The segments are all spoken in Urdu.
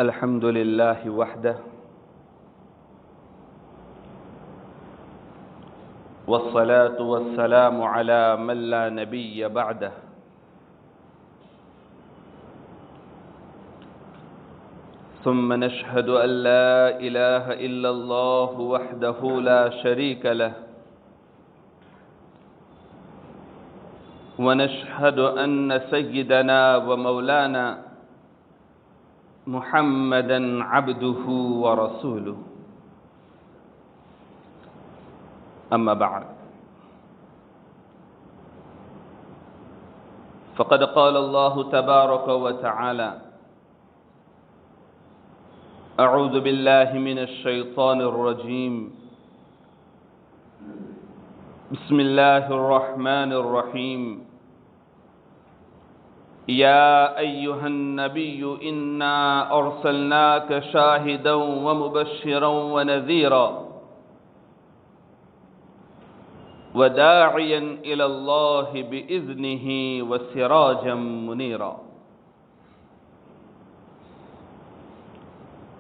الحمد لله وحده والصلاة والسلام على من لا نبي بعده ثم نشهد أن لا إله إلا الله وحده لا شريك له ونشهد أن سيدنا ومولانا محمدا عبده ورسوله أما بعد فقد قال الله تبارك وتعالى أعوذ بالله من الشيطان الرجيم بسم الله الرحمن الرحيم يا أيها النبي إنا أرسلناك شاهدا ومبشرا ونذيرا وداعيا إلى الله بإذنه وسراجا منيرا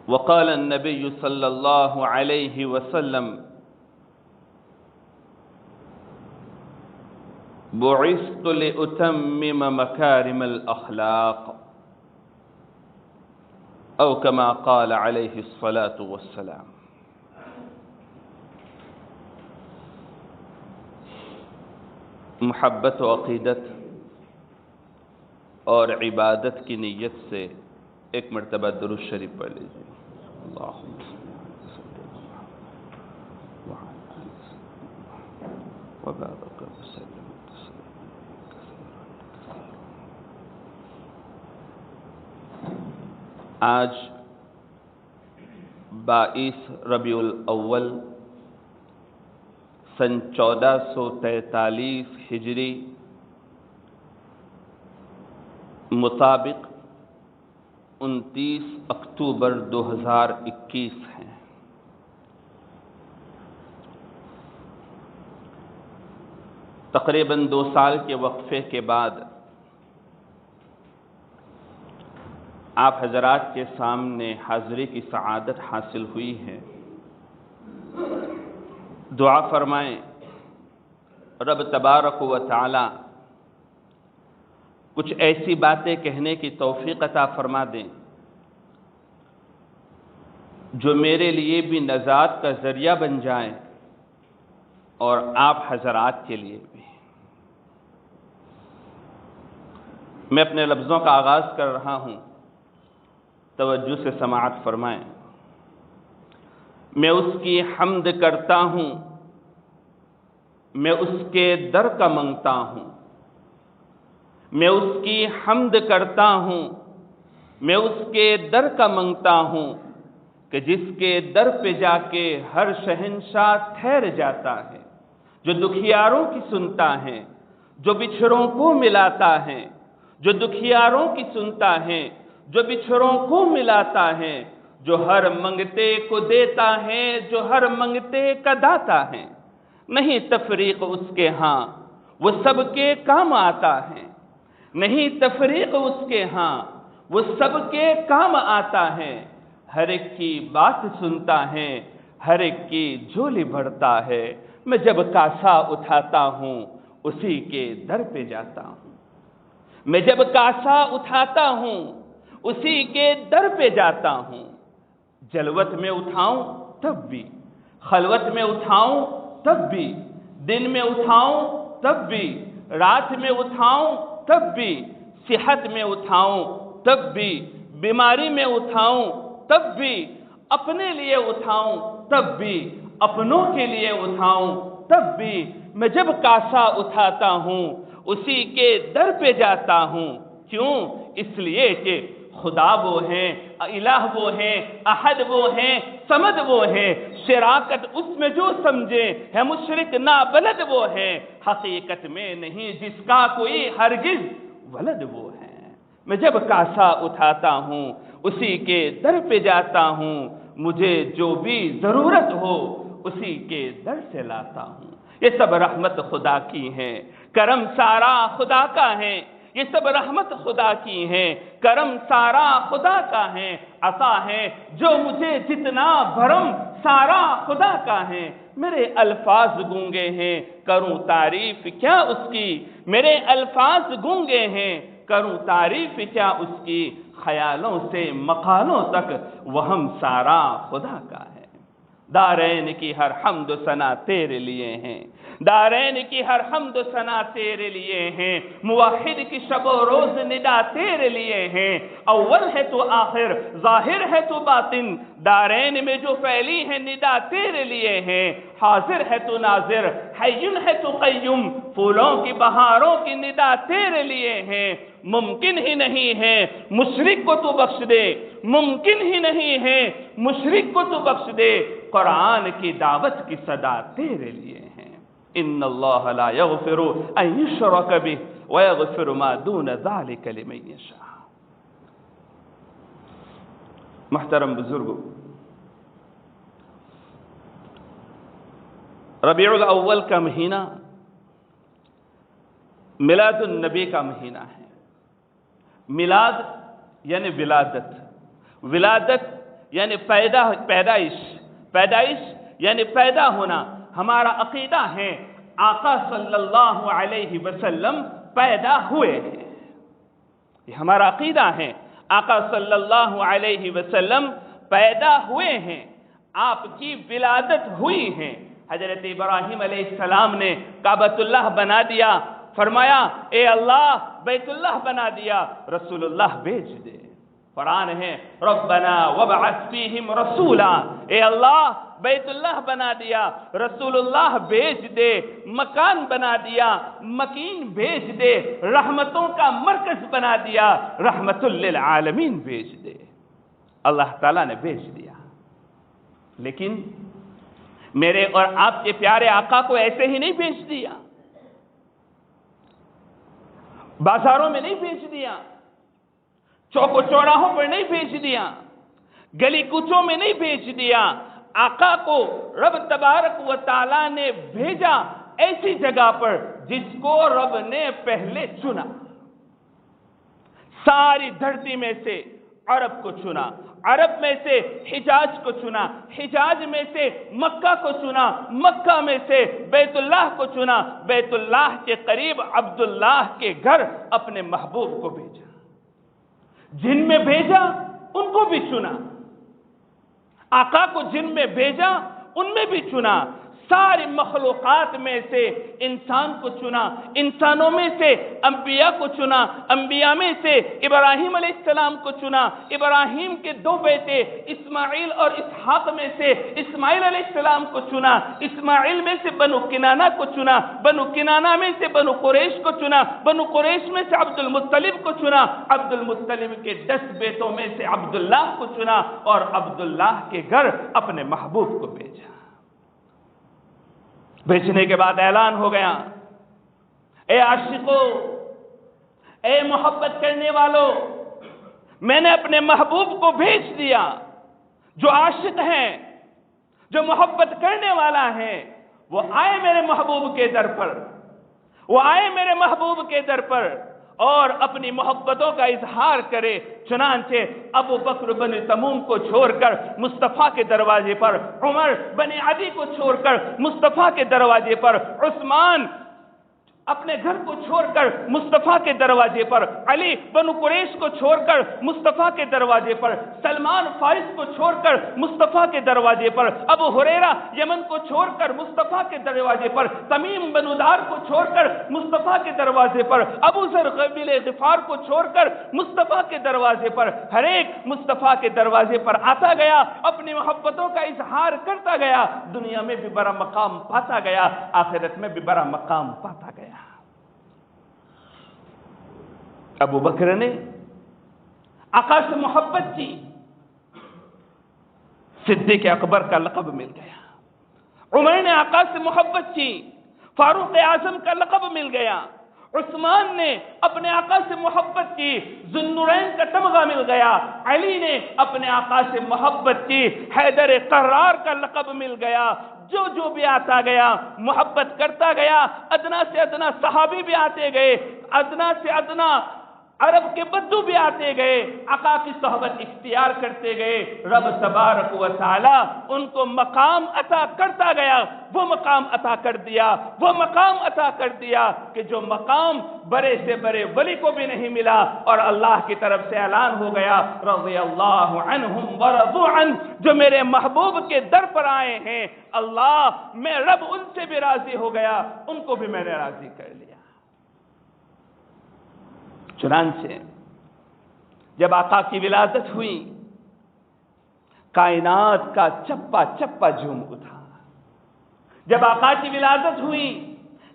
وقال النبي صلى الله عليه وسلم بعثت لأتمم مكارم الأخلاق أو كما قال عليه الصلاة والسلام۔ محبت و عقیدت اور عبادت کی نیت سے ایک مرتبہ درود شریف پڑھ لیجیے۔ اللہم صلی وبارک وسلم۔ آج 22 ربیع الاول سن 1443 ہجری مطابق 29 اکتوبر 2021 ہے۔ تقریباً 2 سال کے وقفے کے بعد آپ حضرات کے سامنے حاضری کی سعادت حاصل ہوئی ہے۔ دعا فرمائیں رب تبارک و تعالی کچھ ایسی باتیں کہنے کی توفیق عطا فرما دیں جو میرے لیے بھی نجات کا ذریعہ بن جائیں اور آپ حضرات کے لیے بھی۔ میں اپنے لفظوں کا آغاز کر رہا ہوں، توجہ سے سماعت فرمائیں۔ میں اس کی حمد کرتا ہوں، میں اس کے در کا منگتا ہوں۔ میں اس کی حمد کرتا ہوں، میں اس کے در کا منگتا ہوں کہ جس کے در پہ جا کے ہر شہنشاہ ٹھہر جاتا ہے، جو دکھیاروں کی سنتا ہے، جو بچھڑوں کو ملاتا ہے، جو دکھیاروں کی سنتا ہے، جو بچھڑوں کو ملاتا ہے، جو ہر منگتے کو دیتا ہے، جو ہر منگتے کا داتا ہے۔ نہیں تفریق اس کے ہاں، وہ سب کے کام آتا ہے۔ نہیں تفریق اس کے ہاں، وہ سب کے کام آتا ہے۔ ہر ایک کی بات سنتا ہے، ہر ایک کی جھولی بھرتا ہے۔ میں جب کاسا اٹھاتا ہوں، اسی کے در پہ جاتا ہوں۔ میں جب کاسا اٹھاتا ہوں، اسی کے در پہ جاتا ہوں۔ جلوت میں اٹھاؤں تب بھی، خلوت میں اٹھاؤں تب بھی، دن میں اٹھاؤں تب بھی، رات میں اٹھاؤں تب بھی، صحت میں اٹھاؤں تب بھی، بیماری میں اٹھاؤں تب بھی، اپنے لیے اٹھاؤں تب بھی، اپنوں کے لیے اٹھاؤں تب بھی۔ میں جب کاسا اٹھاتا ہوں، اسی کے در پہ جاتا ہوں۔ کیوں؟ اس لیے کہ خدا وہ ہیں، الہ وہ ہیں، احد وہ ہیں، صمد وہ ہیں۔ شراکت اس میں جو سمجھے ہے مشرک نابلد وہ ہیں، حقیقت میں نہیں جس کا کوئی ہرگز ولد وہ ہیں۔ میں جب کاسا اٹھاتا ہوں، اسی کے در پہ جاتا ہوں۔ مجھے جو بھی ضرورت ہو، اسی کے در سے لاتا ہوں۔ یہ سب رحمت خدا کی ہے، کرم سارا خدا کا ہے۔ یہ سب رحمت خدا کی ہیں، کرم سارا خدا کا ہے، عطا ہے جو مجھے جتنا بھرم سارا خدا کا ہے۔ میرے الفاظ گونگے ہیں کروں تعریف کیا اس کی، میرے الفاظ گونگے ہیں کروں تعریف کیا اس کی، خیالوں سے مقالوں تک وہم سارا خدا کا ہے۔ دارین کی ہر حمد و ثنا تیرے لیے ہیں، دارین کی ہر حمد و ثنا تیرے لیے ہیں، موحد کی شب و روز ندا تیرے لیے ہیں، اول ہے تو آخر ظاہر ہے تو باطن، دارین میں جو پھیلی ہے ندا تیرے لیے ہیں، حاضر ہے تو ناظر حی ہے تو قیوم، پھولوں کی بہاروں کی ندا تیرے لیے ہیں، ممکن ہی نہیں ہے مشرک کو تو بخش دے، ممکن ہی نہیں ہے مشرک کو تو بخش دے، قرآن کی دعوت کی صدا تیرے لیے ہیں۔ ان اللہ لا یغفر ان یشرک بہ ویغفر ما دون ذلک لمن یشاء۔ محترم بزرگوں، ربیع الاول کا مہینہ میلاد النبی کا مہینہ ہے۔ میلاد یعنی ولادت، ولادت یعنی پیدائش، پیدائش یعنی پیدا ہونا۔ ہمارا عقیدہ ہے آقا صلی اللہ علیہ وسلم پیدا ہوئے ہیں، یہ ہمارا عقیدہ ہے، آقا صلی اللہ علیہ وسلم پیدا ہوئے ہیں، آپ کی ولادت ہوئی ہے۔ حضرت ابراہیم علیہ السلام نے کعبۃ اللہ بنا دیا، فرمایا اے اللہ بیت اللہ بنا دیا، رسول اللہ بھیج دے۔ قرآن ہے ربنا وابعث فیہم رسولا، اے اللہ بیت اللہ بنا دیا، رسول اللہ بھیج دے، مکان بنا دیا، مکین بھیج دے، رحمتوں کا مرکز بنا دیا، رحمت للعالمین بھیج دے۔ اللہ تعالیٰ نے بھیج دیا، لیکن میرے اور آپ کے پیارے آقا کو ایسے ہی نہیں بھیج دیا، بازاروں میں نہیں بھیج دیا، چوک و چوراہوں پر نہیں بھیج دیا، گلی کوچوں میں نہیں بھیج دیا۔ آقا کو رب تبارک و تعالیٰ نے بھیجا ایسی جگہ پر جس کو رب نے پہلے چنا، ساری دھرتی میں سے عرب کو چنا، عرب میں سے حجاز کو چنا، حجاز میں سے مکہ کو چنا، مکہ میں سے بیت اللہ کو چنا، بیت اللہ کے قریب عبداللہ کے گھر اپنے محبوب کو بھیجا، جن میں بھیجا ان کو بھی چنا، آقا کو جن میں بھیجا ان میں بھی چنا، ساری مخلوقات میں سے انسان کو چنا، انسانوں میں سے انبیاء کو چنا، انبیاء میں سے ابراہیم علیہ السلام کو چنا، ابراہیم کے دو بیٹے اسماعیل اور اسحاق میں سے اسماعیل علیہ السلام کو چنا، اسماعیل میں سے بنو کنانہ کو چنا، بنو کنانہ میں سے بنو قریش کو چنا، بنو قریش میں سے عبد المطلب کو چنا، عبد المطلب کے 10 بیٹوں میں سے عبداللہ کو چنا، اور عبداللہ کے گھر اپنے محبوب کو بھیجا۔ بھیجنے کے بعد اعلان ہو گیا، اے عاشقو، اے محبت کرنے والو، میں نے اپنے محبوب کو بھیج دیا۔ جو عاشق ہیں، جو محبت کرنے والا ہے، وہ آئے میرے محبوب کے در پر، وہ آئے میرے محبوب کے در پر اور اپنی محبتوں کا اظہار کرے۔ چنانچہ ابو بکر بن تموم کو چھوڑ کر مصطفیٰ کے دروازے پر، عمر بن عدی کو چھوڑ کر مصطفیٰ کے دروازے پر، عثمان اپنے گھر کو چھوڑ کر مصطفیٰ کے دروازے پر، علی بنو قریش کو چھوڑ کر مصطفیٰ کے دروازے پر، سلمان فارس کو چھوڑ کر مصطفیٰ کے دروازے پر، ابو ہریرہ یمن کو چھوڑ کر مصطفیٰ کے دروازے پر، تمیم بن دار کو چھوڑ کر مصطفیٰ کے دروازے پر، ابو ذر قبیلہ غفار کو چھوڑ کر مصطفیٰ کے دروازے پر، ہر ایک مصطفیٰ کے دروازے پر آتا گیا، اپنی محبتوں کا اظہار کرتا گیا، دنیا میں بھی بڑا مقام پاتا گیا، آخرت میں بھی بڑا مقام پاتا گیا۔ ابو بکر نے آقا سے محبت کی، صدیق اکبر کا لقب مل گیا۔ عمر نے آقا سے محبت کی، فاروق اعظم کا لقب مل گیا۔ عثمان نے اپنے آقا سے محبت کی، ذو النورین کا تمغہ مل گیا۔ علی نے اپنے آقا سے محبت کی، حیدر قرار کا لقب مل گیا۔ جو جو بھی آتا گیا محبت کرتا گیا، ادنا سے ادنا صحابی بھی آتے گئے، ادنا سے ادنا عرب کے بدو بھی آتے گئے، آقا کی صحبت اختیار کرتے گئے، رب تبارک و تعالی ان کو مقام عطا کرتا گیا، وہ مقام عطا کر دیا، وہ مقام عطا کر دیا کہ جو مقام بڑے سے بڑے ولی کو بھی نہیں ملا، اور اللہ کی طرف سے اعلان ہو گیا رضی اللہ عنہم ورضوا عنہ، جو میرے محبوب کے در پر آئے ہیں اللہ میں رب ان سے بھی راضی ہو گیا، ان کو بھی میں نے راضی کر لیا۔ چنانچہ جب آقا کی ولادت ہوئی، کائنات کا چپا چپا جھوم اٹھا۔ جب آقا کی ولادت ہوئی،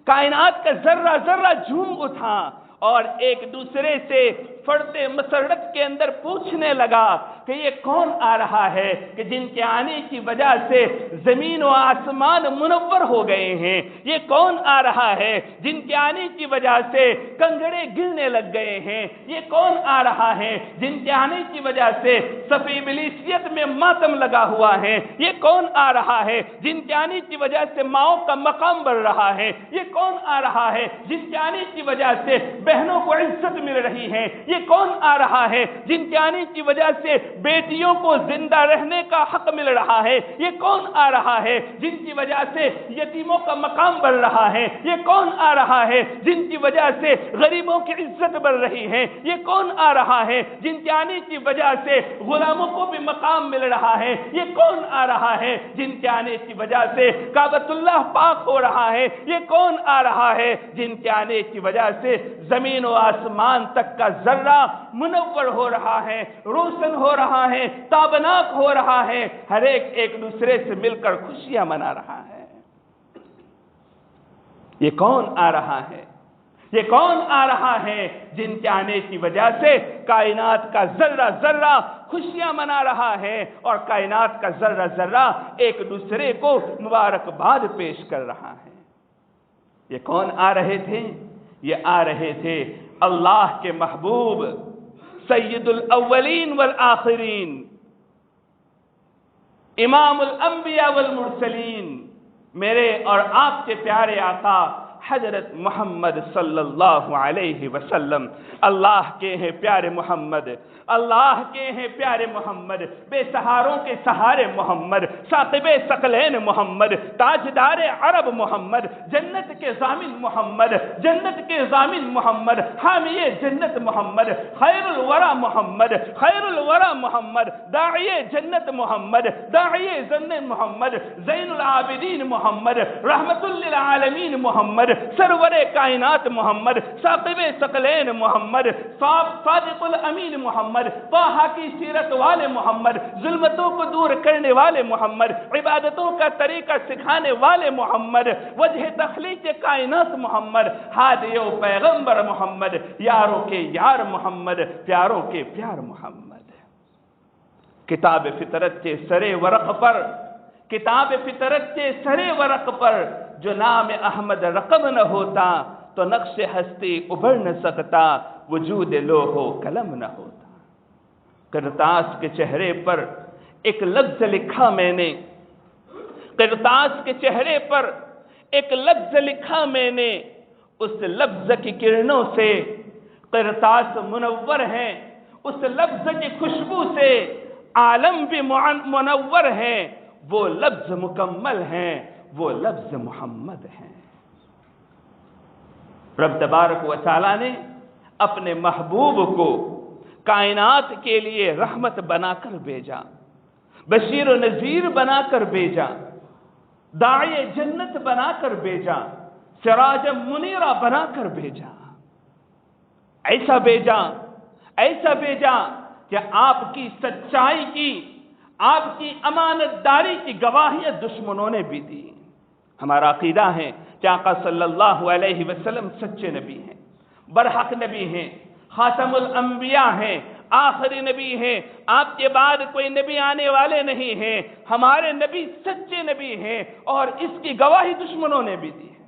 کائنات کا ذرہ ذرہ جھوم اٹھا، اور ایک دوسرے سے فرتے مسرت کے اندر پوچھنے لگا کہ یہ کون آ رہا ہے کہ جن کے آنے کی وجہ سے زمین و آسمان منور ہو گئے ہیں؟ یہ کون آ رہا ہے جن کے آنے کی وجہ سے کنگڑے گرنے لگ گئے ہیں؟ یہ کون آ رہا ہے جن کے آنے کی وجہ سے صفی ابلیسیت میں ماتم لگا ہوا ہے؟ یہ کون آ رہا ہے جن کے آنے کی وجہ سے ماؤں کا مقام بڑھ رہا ہے؟ یہ کون آ رہا ہے جن کے آنے کی وجہ سے بہنوں کو عزت مل رہی ہے؟ یہ کون آ رہا ہے جن کے آنے کی وجہ سے بیٹیوں کو زندہ رہنے کا حق مل رہا ہے؟ یہ کون آ رہا ہے جن کی وجہ سے یتیموں کا مقام بڑھ رہا ہے؟ یہ کون آ رہا ہے جن کی وجہ سے غریبوں کی عزت بڑھ رہی ہے؟ یہ کون آ رہا ہے جن کے آنے کی وجہ سے غلاموں کو بھی مقام مل رہا ہے؟ یہ کون آ رہا ہے جن کے آنے کی وجہ سے کعبۃ اللہ پاک ہو رہا ہے؟ یہ کون آ رہا ہے جن کے آنے کی وجہ سے زمین و آسمان تک کا ذرہ منور ہو رہا ہے، روشن ہو رہا ہے، تابناک ہو رہا ہے، ہر ایک دوسرے سے مل کر خوشیاں منا رہا ہے؟ یہ کون آ رہا ہے؟ یہ کون آ رہا ہے جن کے آنے کی وجہ سے کائنات کا ذرہ ذرہ خوشیاں منا رہا ہے، اور کائنات کا ذرہ ذرہ ایک دوسرے کو مبارکباد پیش کر رہا ہے؟ یہ کون آ رہے تھے؟ یہ آ رہے تھے اللہ کے محبوب سید الاولین والآخرین، امام الانبیاء والمرسلین، میرے اور آپ کے پیارے آقا حضرت محمد صلی اللہ علیہ وسلم۔ اللہ کے ہیں پیارے محمد، اللہ کے ہیں پیارے محمد، بے سہاروں کے سہارے محمد، ثاقب ثقلین محمد، تاجدار عرب محمد، جنت کے ضامن محمد، جنت کے ضامن محمد، حامی جنت محمد، خیر الورا محمد، خیر الورا محمد، داعی جنت محمد، داعی جنت محمد، زین العابدین محمد، رحمت للعالمین محمد، سرور کائنات محمد، ثاقب ثقلین محمد، صادق الامین محمد، طٰہٰ کی سیرت والے محمد، ظلمتوں کو دور کرنے والے محمد، عبادتوں کا طریقہ سکھانے والے محمد، وجہ تخلیق کائنات محمد، ہادی و پیغمبر محمد، یاروں کے یار محمد، پیاروں کے پیار محمد۔ کتاب فطرت کے سرے ورق پر، کتاب فطرت کے سرے ورق پر جو نام احمد رقم نہ ہوتا تو نقش ہستی ابھر نہ سکتا، وجود لوح و قلم نہ ہوتا۔ قرطاس کے چہرے پر ایک لفظ لکھا میں نے، قرطاس کے چہرے پر ایک لفظ لکھا میں نے، اس لفظ کی کرنوں سے قرطاس منور ہیں، اس لفظ کی خوشبو سے عالم بھی منور ہیں، وہ لفظ مکمل ہیں، وہ لفظ محمد ہیں۔ رب تبارک و تعالی نے اپنے محبوب کو کائنات کے لیے رحمت بنا کر بھیجا، بشیر و نذیر بنا کر بھیجا، داعی جنت بنا کر بھیجا، سراج منیرہ بنا کر بھیجا، ایسا بھیجا، ایسا بھیجا کہ آپ کی سچائی کی، آپ کی امانت داری کی گواہیاں دشمنوں نے بھی دی۔ ہمارا عقیدہ ہے کہ آقا صلی اللہ علیہ وسلم سچے نبی ہیں، برحق نبی ہیں، خاتم الانبیاء ہیں، آخری نبی ہیں، آپ کے بعد کوئی نبی آنے والے نہیں ہیں، ہمارے نبی سچے نبی ہیں، اور اس کی گواہی دشمنوں نے بھی دی ہے۔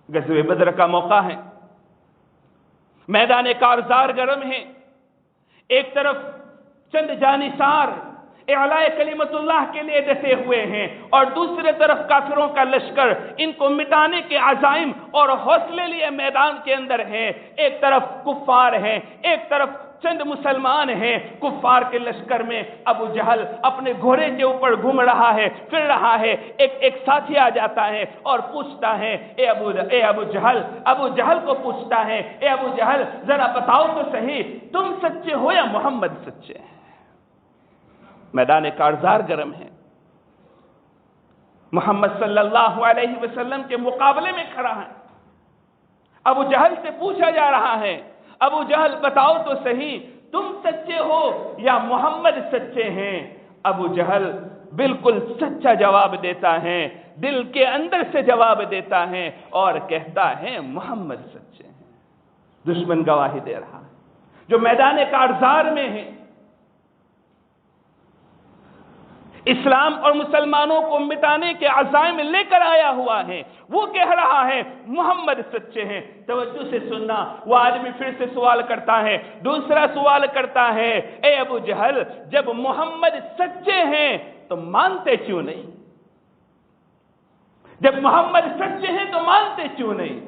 غزوہ بدر کا موقع ہے، میدان کارزار گرم ہے، ایک طرف چند جانثار، اعلاء کلمت اللہ کے لیے ڈٹے ہوئے ہیں، اور دوسرے طرف کافروں کا لشکر ان کو مٹانے کے عزائم اور حوصلے لیے میدان کے اندر ہیں۔ ایک طرف کفار ہیں، ایک طرف چند مسلمان ہیں۔ کفار کے لشکر میں ابو جہل اپنے گھوڑے کے اوپر گھوم رہا ہے، پھر رہا ہے۔ ایک ساتھی آ جاتا ہے اور پوچھتا ہے، اے ابو جہل، ابو جہل کو پوچھتا ہے، اے ابو جہل ذرا بتاؤ تو صحیح، تم سچے ہو یا محمد سچے ہیں؟ میدان کارزار گرم ہے۔ محمد صلی اللہ علیہ وسلم کے مقابلے میں کھڑا ہے۔ ابو جہل سے پوچھا جا رہا ہے، ابو جہل بتاؤ تو صحیح، تم سچے ہو یا محمد سچے ہیں؟ ابو جہل بالکل سچا جواب دیتا ہے، دل کے اندر سے جواب دیتا ہے اور کہتا ہے محمد سچے ہیں۔ دشمن گواہی دے رہا ہے، جو میدان کارزار میں ہے، اسلام اور مسلمانوں کو مٹانے کے عزائم لے کر آیا ہوا ہے، وہ کہہ رہا ہے محمد سچے ہیں۔ توجہ سے سننا، وہ آدمی پھر سے سوال کرتا ہے، دوسرا سوال کرتا ہے، اے ابو جہل جب محمد سچے ہیں تو مانتے کیوں نہیں؟ جب محمد سچے ہیں تو مانتے کیوں نہیں؟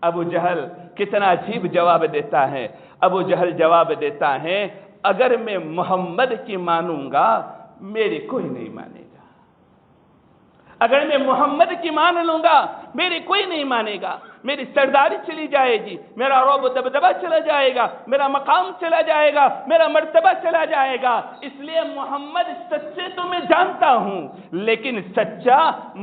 ابو جہل کتنا عجیب جواب دیتا ہے۔ ابو جہل جواب دیتا ہے، اگر میں محمد کی مانوں گا میری کوئی نہیں مانے گا، اگر میں محمد کی مان لوں گا میری کوئی نہیں مانے گا، میری سرداری چلی جائے گی، میرا رعب و دبدبہ چلا جائے گا، میرا مقام چلا جائے گا، میرا مرتبہ چلا جائے گا۔ اس لیے محمد سچے تو میں جانتا ہوں لیکن سچا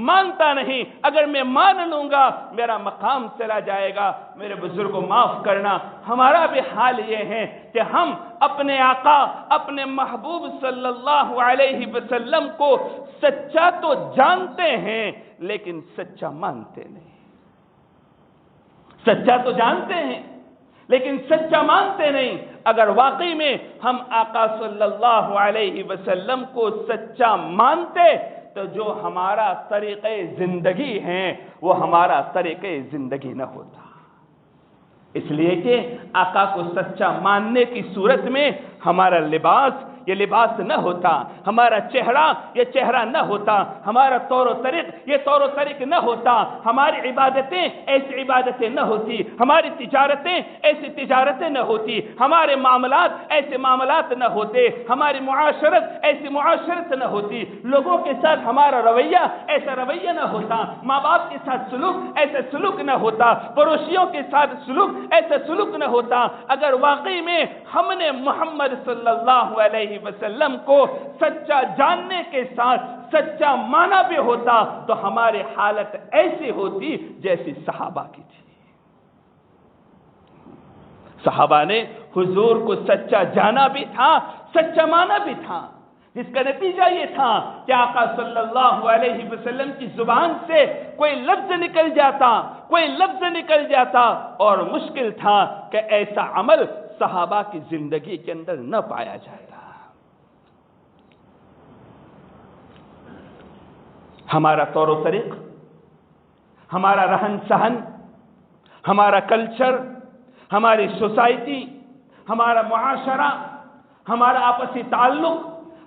مانتا نہیں، اگر میں مان لوں گا میرا مقام چلا جائے گا۔ میرے بزرگوں معاف کرنا، ہمارا بھی حال یہ ہے کہ ہم اپنے آقا، اپنے محبوب صلی اللہ علیہ وسلم کو سچا تو جانتے ہیں لیکن سچا مانتے نہیں۔ سچا تو جانتے ہیں لیکن سچا مانتے نہیں۔ اگر واقعی میں ہم آقا صلی اللہ علیہ وسلم کو سچا مانتے تو جو ہمارا طریقہ زندگی ہے وہ ہمارا طریقہ زندگی نہ ہوتا۔ اس لیے کہ آقا کو سچا ماننے کی صورت میں ہمارا لباس یہ لباس نہ ہوتا، ہمارا چہرہ یہ چہرہ نہ ہوتا، ہمارا طور و طریق یہ طور و طریق نہ ہوتا، ہماری عبادتیں ایسی عبادتیں نہ ہوتی، ہماری تجارتیں ایسی تجارتیں نہ ہوتی، ہمارے معاملات ایسے معاملات نہ ہوتے، ہماری معاشرت ایسی معاشرت نہ ہوتی، لوگوں کے ساتھ ہمارا رویہ ایسا رویہ نہ ہوتا، ماں باپ کے ساتھ سلوک ایسا سلوک نہ ہوتا، پڑوسیوں کے ساتھ سلوک ایسا سلوک نہ ہوتا۔ اگر واقعی میں ہم نے محمد صلی اللہ علیہ وسلم کو سچا جاننے کے ساتھ سچا مانا بھی ہوتا تو ہماری حالت ایسی ہوتی جیسی صحابہ کی تھی۔ صحابہ نے حضور کو سچا جانا بھی تھا، سچا مانا بھی تھا، جس کا نتیجہ یہ تھا کہ آقا صلی اللہ علیہ وسلم کی زبان سے کوئی لفظ نکل جاتا اور مشکل تھا کہ ایسا عمل صحابہ کی زندگی کے اندر نہ پایا جاتا۔ ہمارا طور و طریق، ہمارا رہن سہن، ہمارا کلچر، ہماری سوسائٹی، ہمارا معاشرہ، ہمارا آپسی تعلق،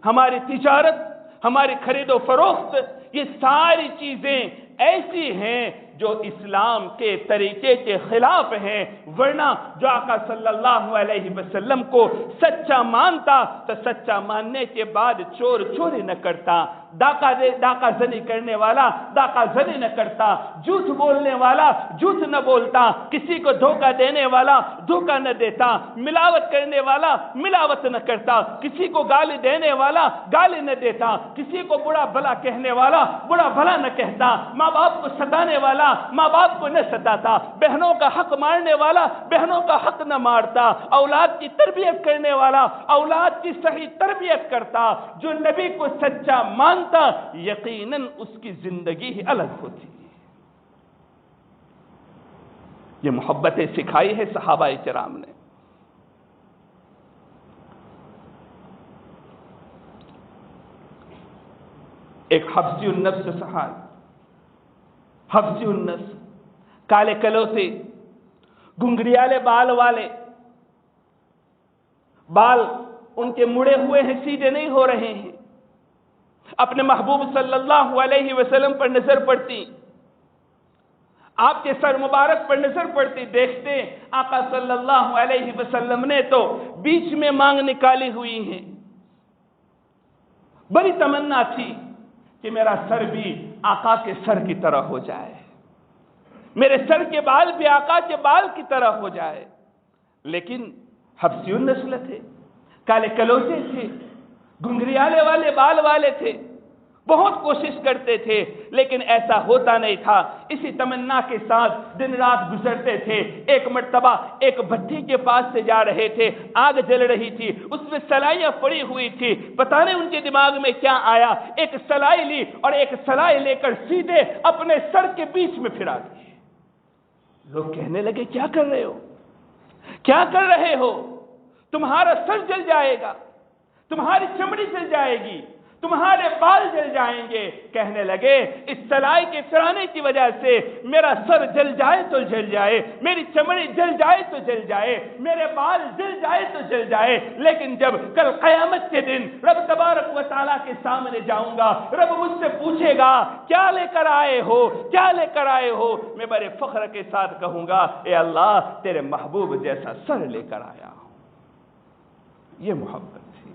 ہماری تجارت، ہماری خرید و فروخت، یہ ساری چیزیں ایسی ہیں جو اسلام کے طریقے کے خلاف ہیں، ورنہ جو آقا صلی اللہ علیہ وسلم کو سچا مانتا تو سچا ماننے کے بعد چور چوری نہ کرتا، ڈاکہ زنی کرنے والا ڈاکہ زنی نہ کرتا، جھوٹ بولنے والا جھوٹ نہ بولتا، کسی کو دھوکہ دینے والا دھوکہ نہ دیتا، ملاوٹ کرنے والا ملاوٹ نہ کرتا، کسی کو گالی دینے والا گالی نہ دیتا، کسی کو برا بھلا کہنے والا برا بھلا نہ کہتا، ماں باپ کو ستانے والا ماں باپ کو نہ ستاتا، بہنوں کا حق مارنے والا بہنوں کا حق نہ مارتا، اولاد کی تربیت کرنے والا اولاد کی صحیح تربیت کرتا۔ جو نبی کو سچا مانتا یقیناً اس کی زندگی ہی الگ ہوتی۔ یہ محبتیں سکھائی ہے صحابہ کرام نے۔ ایک حفظی النفس صحابی، حفظی النفس، کالے کلوتے، گنگریالے بال والے، بال ان کے مڑے ہوئے ہیں، سیدھے نہیں ہو رہے ہیں، اپنے محبوب صلی اللہ علیہ وسلم پر نظر پڑتی، آپ کے سر مبارک پر نظر پڑتی، دیکھتے آقا صلی اللہ علیہ وسلم نے تو بیچ میں مانگ نکالی ہوئی ہیں۔ بڑی تمنا تھی کہ میرا سر بھی آقا کے سر کی طرح ہو جائے، میرے سر کے بال بھی آقا کے بال کی طرح ہو جائے، لیکن حبشی النسل تھے، کالے کلوٹے تھے، گھنگریالے والے بال والے تھے، بہت کوشش کرتے تھے لیکن ایسا ہوتا نہیں تھا۔ اسی تمنا کے ساتھ دن رات گزرتے تھے۔ ایک مرتبہ ایک بھٹی کے پاس سے جا رہے تھے، آگ جل رہی تھی، اس میں سلائیاں پڑی ہوئی تھی، پتہ نہیں ان کے دماغ میں کیا آیا، ایک سلائی لی اور ایک سلائی لے کر سیدھے اپنے سر کے بیچ میں پھرا دی۔ لوگ کہنے لگے کیا کر رہے ہو، کیا کر رہے ہو، تمہارا سر جل جائے گا، تمہاری چمڑی جل جائے گی، تمہارے بال جل جائیں گے۔ کہنے لگے اس سلائی کے پھرانے کی وجہ سے میرا سر جل جائے تو جل جائے، میری چمڑی جل جائے تو جل جائے، میرے بال جل جائے تو جل جائے، لیکن جب کل قیامت کے دن رب تبارک و تعالیٰ کے سامنے جاؤں گا، رب مجھ سے پوچھے گا کیا لے کر آئے ہو، کیا لے کر آئے ہو، میں بڑے فخر کے ساتھ کہوں گا اے اللہ تیرے محبوب جیسا سر لے کر آیا ہوں۔ یہ محبت تھی،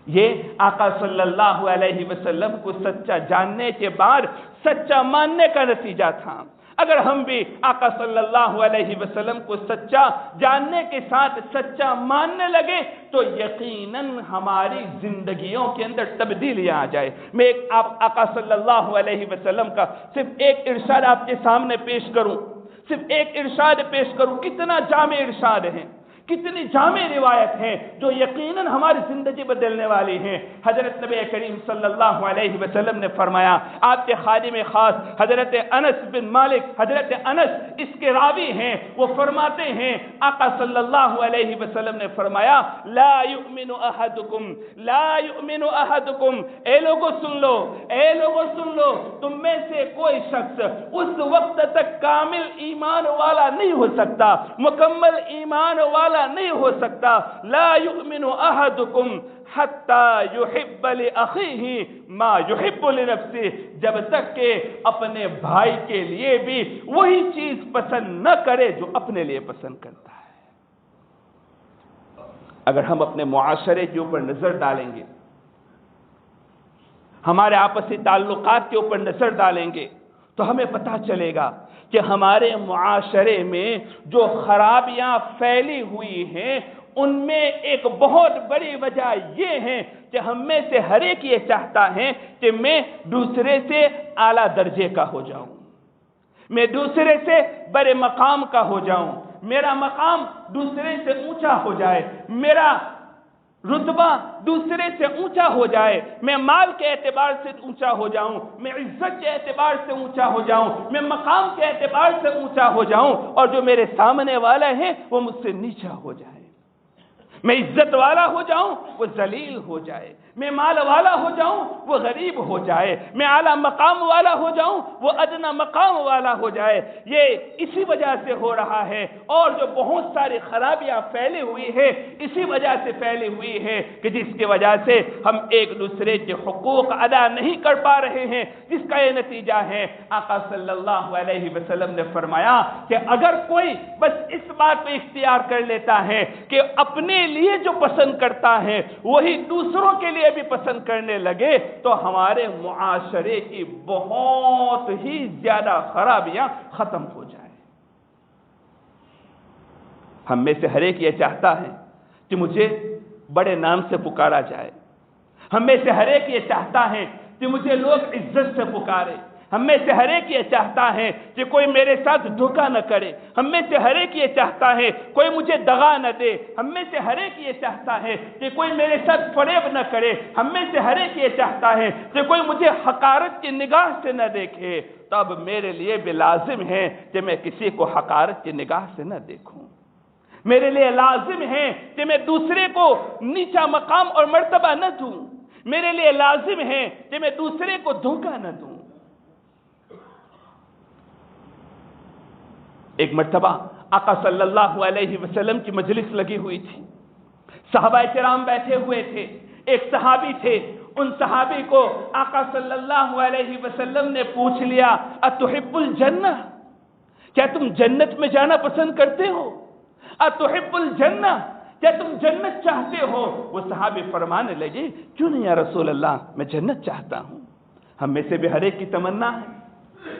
یہ آقا صلی اللہ علیہ وسلم کو سچا جاننے کے بعد سچا ماننے کا نتیجہ تھا۔ اگر ہم بھی آقا صلی اللہ علیہ وسلم کو سچا جاننے کے ساتھ سچا ماننے لگے تو یقیناً ہماری زندگیوں کے اندر تبدیلیاں آ جائے۔ میں آقا صلی اللہ علیہ وسلم کا صرف ایک ارشاد آپ کے سامنے پیش کروں، صرف ایک ارشاد پیش کروں، کتنا جامع ارشاد ہے، کتنی جامع روایت ہے جو یقیناً ہماری زندگی بدلنے والی ہیں۔ حضرت نبی کریم صلی اللہ علیہ وسلم نے فرمایا، آپ کے خادم خاص حضرت انس بن مالک، حضرت انس اس کے راوی ہیں، وہ فرماتے ہیں آقا صلی اللہ علیہ وسلم نے فرمایا لا یؤمن احدکم، لا یؤمن احدکم، اے لوگوں سن لو، اے لوگوں سن لو، تم میں سے کوئی شخص اس وقت تک کامل ایمان والا نہیں ہو سکتا، مکمل ایمان والا نہیں ہو سکتا، لا یؤمن احدکم حتی یحب لأخیہ ما یحب لنفسہ، جب تک کہ اپنے بھائی کے لیے بھی وہی چیز پسند نہ کرے جو اپنے لیے پسند کرتا ہے۔ اگر ہم اپنے معاشرے کے اوپر نظر ڈالیں گے، ہمارے آپسی تعلقات کے اوپر نظر ڈالیں گے تو ہمیں پتہ چلے گا کہ ہمارے معاشرے میں جو خرابیاں پھیلی ہوئی ہیں ان میں ایک بہت بڑی وجہ یہ ہے کہ ہم میں سے ہر ایک یہ چاہتا ہے کہ میں دوسرے سے اعلیٰ درجے کا ہو جاؤں، میں دوسرے سے بڑے مقام کا ہو جاؤں، میرا مقام دوسرے سے اونچا ہو جائے، میرا رتبہ دوسرے سے اونچا ہو جائے، میں مال کے اعتبار سے اونچا ہو جاؤں، میں عزت کے اعتبار سے اونچا ہو جاؤں، میں مقام کے اعتبار سے اونچا ہو جاؤں، اور جو میرے سامنے والا ہے وہ مجھ سے نیچا ہو جائے، میں عزت والا ہو جاؤں وہ ذلیل ہو جائے، میں مال والا ہو جاؤں وہ غریب ہو جائے، میں اعلیٰ مقام والا ہو جاؤں وہ ادنی مقام والا ہو جائے۔ یہ اسی وجہ سے ہو رہا ہے، اور جو بہت ساری خرابیاں پھیلی ہوئی ہے اسی وجہ سے پھیلی ہوئی ہے کہ جس کی وجہ سے ہم ایک دوسرے کے حقوق ادا نہیں کر پا رہے ہیں، جس کا یہ نتیجہ ہے آقا صلی اللہ علیہ وسلم نے فرمایا کہ اگر کوئی بس اس بات پہ اختیار کر لیتا ہے کہ اپنے لیے جو پسند کرتا ہے وہی دوسروں کے لیے بھی پسند کرنے لگے تو ہمارے معاشرے کی بہت ہی زیادہ خرابیاں ختم ہو جائیں۔ ہم میں سے ہر ایک یہ چاہتا ہے کہ مجھے بڑے نام سے پکارا جائے، ہم میں سے ہر ایک یہ چاہتا ہے کہ مجھے لوگ عزت سے پکارے، ہم میں سے ہر ایک یہ چاہتا ہے کہ کوئی میرے ساتھ دھوکہ نہ کرے، ہم میں سے ہر ایک یہ چاہتا ہے کوئی مجھے دغا نہ دے، ہم میں سے ہر ایک یہ چاہتا ہے کہ کوئی میرے ساتھ فریب نہ کرے، ہم میں سے ہر ایک یہ چاہتا ہے کہ کوئی مجھے حقارت کی نگاہ سے نہ دیکھے۔ تو اب میرے لیے بھی لازم ہے کہ میں کسی کو حقارت کی نگاہ سے نہ دیکھوں، میرے لیے لازم ہے کہ میں دوسرے کو نیچا مقام اور مرتبہ نہ دوں، میرے لیے لازم ہے کہ میں دوسرے کو دھوکہ نہ دوں۔ ایک مرتبہ آقا صلی اللہ علیہ وسلم کی مجلس لگی ہوئی تھی، صحابہ کرام بیٹھے ہوئے تھے، ایک صحابی تھے ان صحابی کو آقا صلی اللہ علیہ وسلم نے پوچھ لیا اتحب الجنہ، کیا تم جنت میں جانا پسند کرتے ہو؟ اتحب الجنہ، کیا تم جنت چاہتے ہو؟ وہ صحابی فرمانے لگے کیوں نہیں یا رسول اللہ، میں جنت چاہتا ہوں۔ ہم میں سے بھی ہر ایک کی تمنا ہے،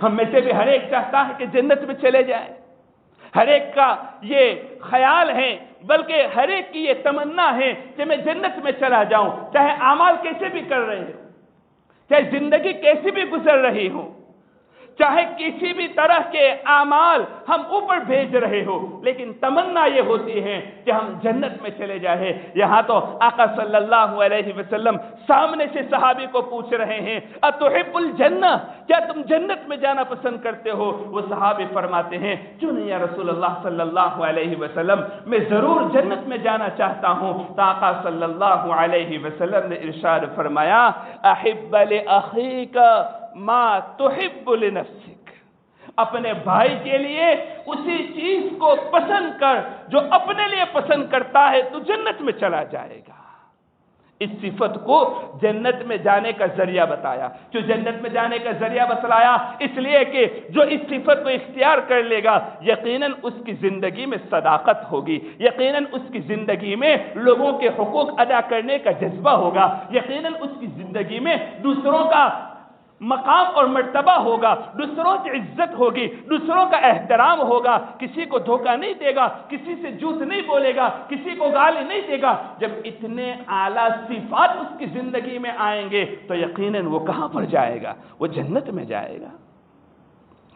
ہم میں سے بھی ہر ایک چاہتا ہے کہ جنت میں چلے جائے، ہر ایک کا یہ خیال ہے، بلکہ ہر ایک کی یہ تمنا ہے کہ میں جنت میں چلا جاؤں، چاہے اعمال کیسے بھی کر رہے ہو، چاہے زندگی کیسی بھی گزر رہی ہو، چاہے کسی بھی طرح کے اعمال ہم اوپر بھیج رہے ہو، لیکن تمنا یہ ہوتی ہے کہ ہم جنت میں چلے جائیں۔ یہاں تو آقا صلی اللہ علیہ وسلم سامنے سے صحابی کو پوچھ رہے ہیں اتحب الجنہ، کیا تم جنت میں جانا پسند کرتے ہو؟ وہ صحابی فرماتے ہیں کیوں نہیں یا رسول اللہ صلی اللہ علیہ وسلم، میں ضرور جنت میں جانا چاہتا ہوں۔ تو آقا صلی اللہ علیہ وسلم نے ارشاد فرمایا احب لاخیک ما تحب لنفسک، اپنے بھائی کے لیے اسی چیز کو پسند کر جو اپنے لیے پسند کرتا ہے، تو جنت میں چلا جائے گا۔ اس صفت کو جنت میں جانے کا ذریعہ بتایا۔ جو جنت میں جانے کا ذریعہ بتلایا اس لیے کہ جو اس صفت کو اختیار کر لے گا یقیناً اس کی زندگی میں صداقت ہوگی، یقیناً اس کی زندگی میں لوگوں کے حقوق ادا کرنے کا جذبہ ہوگا، یقیناً اس کی زندگی میں دوسروں کا مقام اور مرتبہ ہوگا، دوسروں کی عزت ہوگی، دوسروں کا احترام ہوگا، کسی کو دھوکہ نہیں دے گا، کسی سے جھوٹ نہیں بولے گا، کسی کو گالی نہیں دے گا۔ جب اتنے اعلیٰ صفات اس کی زندگی میں آئیں گے تو یقیناً وہ کہاں پر جائے گا؟ وہ جنت میں جائے گا۔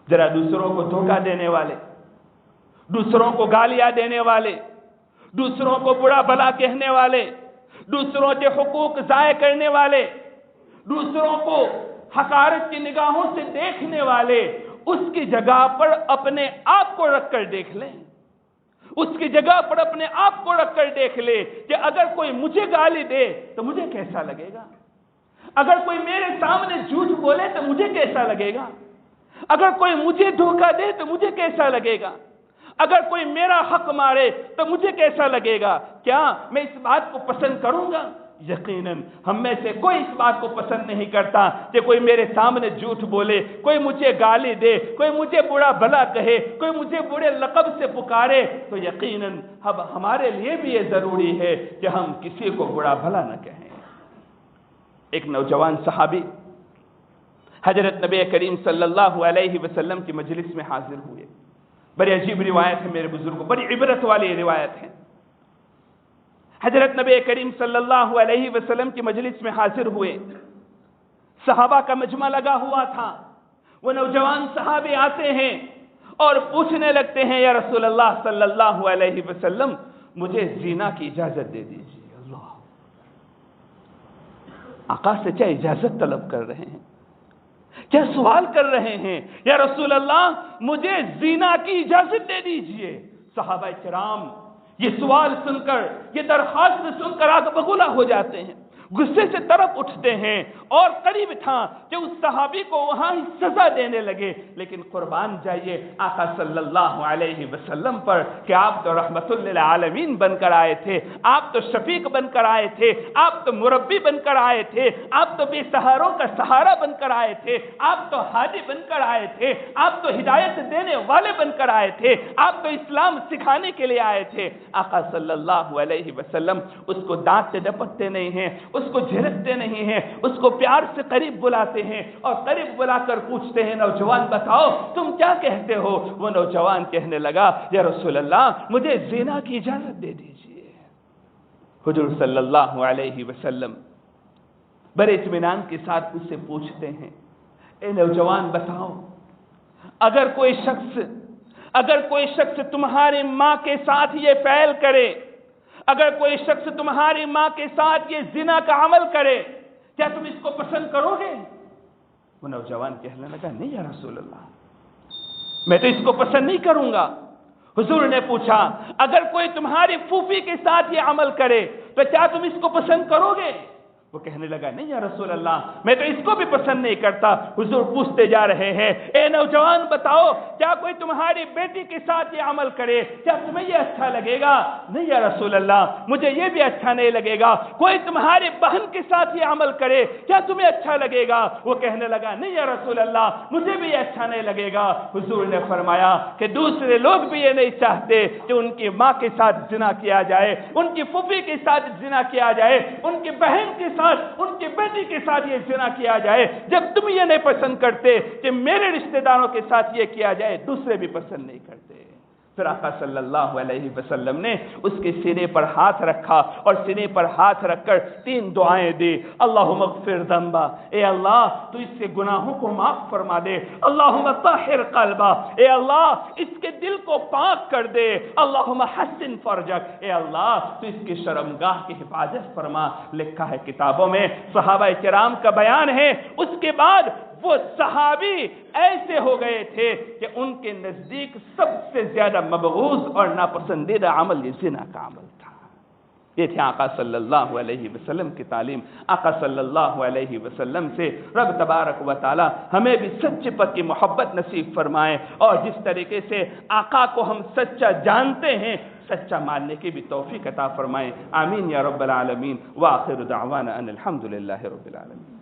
ذرا دوسروں کو دھوکہ دینے والے، دوسروں کو گالیاں دینے والے، دوسروں کو برا بھلا کہنے والے، دوسروں کے حقوق ضائع کرنے والے، دوسروں کو حقارت کی نگاہوں سے دیکھنے والے، اس کی جگہ پر اپنے آپ کو رکھ کر دیکھ لیں، اس کی جگہ پر اپنے آپ کو رکھ کر دیکھ لے کہ اگر کوئی مجھے گالی دے تو مجھے کیسا لگے گا، اگر کوئی میرے سامنے جھوٹ بولے تو مجھے کیسا لگے گا، اگر کوئی مجھے دھوکہ دے تو مجھے کیسا لگے گا، اگر کوئی میرا حق مارے تو مجھے کیسا لگے گا؟ کیا میں اس بات کو پسند کروں گا؟ یقیناً ہم میں سے کوئی اس بات کو پسند نہیں کرتا کہ کوئی میرے سامنے جھوٹ بولے، کوئی مجھے گالی دے، کوئی مجھے برا بھلا کہے، کوئی مجھے برے لقب سے پکارے۔ تو یقیناً اب ہمارے لیے بھی یہ ضروری ہے کہ ہم کسی کو برا بھلا نہ کہیں۔ ایک نوجوان صحابی حضرت نبی کریم صلی اللہ علیہ وسلم کی مجلس میں حاضر ہوئے۔ بڑی عجیب روایت ہے میرے بزرگوں، بڑی عبرت والی روایت ہے۔ حضرت نبی کریم صلی اللہ علیہ وسلم کی مجلس میں حاضر ہوئے، صحابہ کا مجمع لگا ہوا تھا۔ وہ نوجوان صحابی آتے ہیں اور پوچھنے لگتے ہیں یا رسول اللہ صلی اللہ علیہ وسلم مجھے زنا کی اجازت دے دیجیے۔ اللہ، آقا سے کیا اجازت طلب کر رہے ہیں، کیا سوال کر رہے ہیں؟ یا رسول اللہ مجھے زنا کی اجازت دے دیجیے۔ صحابہ کرام یہ سوال سن کر، یہ درخواست سن کر آگ بگولا ہو جاتے ہیں، غصے سے طرف اٹھتے ہیں، اور قریب تھا کہ اس صحابی کو وہاں ہی سزا دینے لگے، لیکن قربان جائیے آقا صلی اللہ علیہ وسلم پر کہ آپ تو رحمت للعالمین بن کر آئے تھے، آپ تو شفیق بن کر آئے تھے، آپ تو مربی بن کر آئے تھے، آپ تو بے سہاروں کا سہارا بن کر آئے تھے، آپ تو ہادی بن کر آئے تھے، آپ تو ہدایت دینے والے بن کر آئے تھے، آپ تو اسلام سکھانے کے لیے آئے تھے۔ آقا صلی اللہ علیہ وسلم اس کو دانت سے ڈپٹتے نہیں ہیں، اس کو جھڑکتے نہیں ہیں، اس کو پیار سے قریب بلاتے ہیں اور قریب بلا کر پوچھتے ہیں نوجوان بتاؤ تم کیا کہتے ہو؟ وہ نوجوان کہنے لگا یا رسول اللہ مجھے زنا کی اجازت دے دیجیے۔ حضور صلی اللہ علیہ وسلم بڑے اطمینان کے ساتھ اس سے پوچھتے ہیں اے نوجوان بتاؤ، اگر کوئی شخص تمہاری ماں کے ساتھ یہ فعل کرے، اگر کوئی شخص تمہاری ماں کے ساتھ یہ زنا کا عمل کرے، کیا تم اس کو پسند کرو گے؟ وہ نوجوان کہنے لگا نہیں یا رسول اللہ، میں تو اس کو پسند نہیں کروں گا۔ حضور نے پوچھا اگر کوئی تمہاری پھوپھی کے ساتھ یہ عمل کرے تو کیا تم اس کو پسند کرو گے؟ وہ کہنے لگا نہیں یا رسول اللہ میں تو اس کو بھی پسند نہیں کرتا۔ حضور پوچھتے جا رہے ہیں اے نوجوان بتاؤ کیا کوئی تمہاری بیٹی کے ساتھ یہ عمل کرے کیا تمہیں یہ اچھا لگے گا؟ نہیں یا رسول اللہ مجھے یہ بھی اچھا نہیں لگے گا۔ کوئی تمہاری بہن کے ساتھ یہ عمل کرے کیا تمہیں اچھا لگے گا؟ وہ کہنے لگا نہیں یا رسول اللہ مجھے بھی یہ اچھا نہیں لگے گا۔ حضور نے فرمایا کہ دوسرے لوگ بھی یہ نہیں چاہتے کہ ان کی ماں کے ساتھ زنا کیا جائے، ان کی پھوپھی کے ساتھ زنا کیا جائے، ان کی بہن کے ساتھ، ان کی بیٹی کے ساتھ یہ زنا کیا جائے۔ جب تم یہ نہیں پسند کرتے کہ میرے رشتہ داروں کے ساتھ یہ کیا جائے، دوسرے بھی پسند نہیں کرتے۔ پھر آقا صلی اللہ علیہ وسلم نے اس کے سینے پر ہاتھ رکھا اور سینے پر ہاتھ رکھ کر 3 دعائیں دی۔ اللہم اغفر ذنبا، اے اللہ تو اس کے گناہوں کو معاف فرما دے۔ اللہم طہر قلبا، اے اللہ اس کے دل کو پاک کر دے۔ اللہم حسن فرجک، اے اللہ تو اس کی شرمگاہ کی حفاظت فرما۔ لکھا ہے کتابوں میں، صحابہ کرام کا بیان ہے، اس کے بعد وہ صحابی ایسے ہو گئے تھے کہ ان کے نزدیک سب سے زیادہ مبغوض اور ناپسندیدہ عمل یہ زنا کا عمل تھا۔ یہ تھے آقا صلی اللہ علیہ وسلم کی تعلیم۔ آقا صلی اللہ علیہ وسلم سے رب تبارک و تعالی ہمیں بھی سچے پکی محبت نصیب فرمائے، اور جس طریقے سے آقا کو ہم سچا جانتے ہیں سچا ماننے کی بھی توفیق عطا فرمائے۔ آمین یا رب العالمین۔ وآخر دعوانا ان الحمد للہ رب العالمین۔